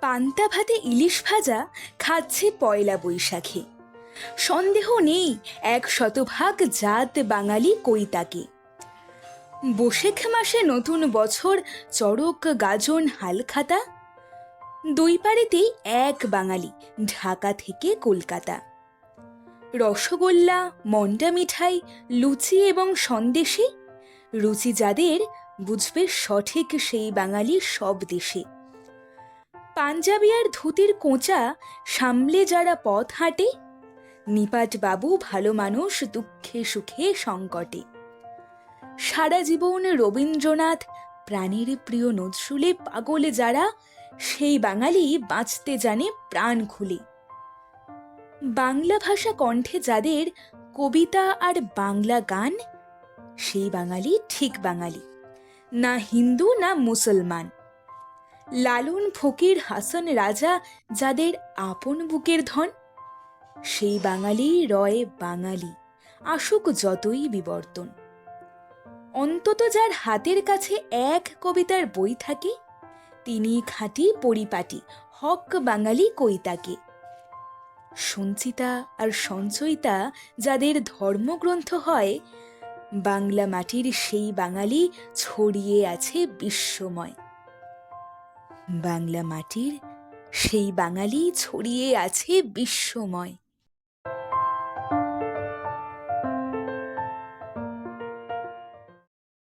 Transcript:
পান্তা ভাতে ইলিশ ভাজা খাচ্ছে পয়লা বৈশাখে। সন্দেহ নেই 100% জাত বাঙালি কই তাকে। বৈশাখ মাসে নতুন বছর, চড়ক গাজন হালখাতা, দুই পারেতেই এক বাঙালি, ঢাকা থেকে কলকাতা। রসগোল্লা, মন্ডা মিঠাই, লুচি এবং সন্দেশে রুচি যাদের, বুঝবে সঠিক সেই বাঙালি সব দেশে। পাঞ্জাবি আর ধুতির কোঁচা সামলে যারা পথ হাঁটে, নিপাট বাবু ভালো মানুষ দুঃখে সুখে সংকটে। সারা জীবন রবীন্দ্রনাথ, প্রাণের প্রিয় নজরুলে পাগলে যারা, সেই বাঙালি বাঁচতে জানে প্রাণ খুলে। বাংলা ভাষা কণ্ঠে যাদের, কবিতা আর বাংলা গান, সেই বাঙালি ঠিক বাঙালি, না হিন্দু না মুসলমান। লালন ফকির হাসান রাজা যাদের আপন বুকের ধন, সেই বাঙালি রয় বাঙালি, আসুক যতই বিবর্তন। অন্তত যার হাতের কাছে এক কবিতার বই থাকে, তিনি খাঁটি পরিপাটি, হক বাঙালি কই তাকে। সঞ্চিতা আর সঞ্চয়িতা যাদের ধর্মগ্রন্থ হয়, বাংলা মাটির সেই বাঙালি ছড়িয়ে আছে বিশ্বময়। বাংলা মাটির সেই বাঙালি ছড়িয়ে আছে বিশ্বময়।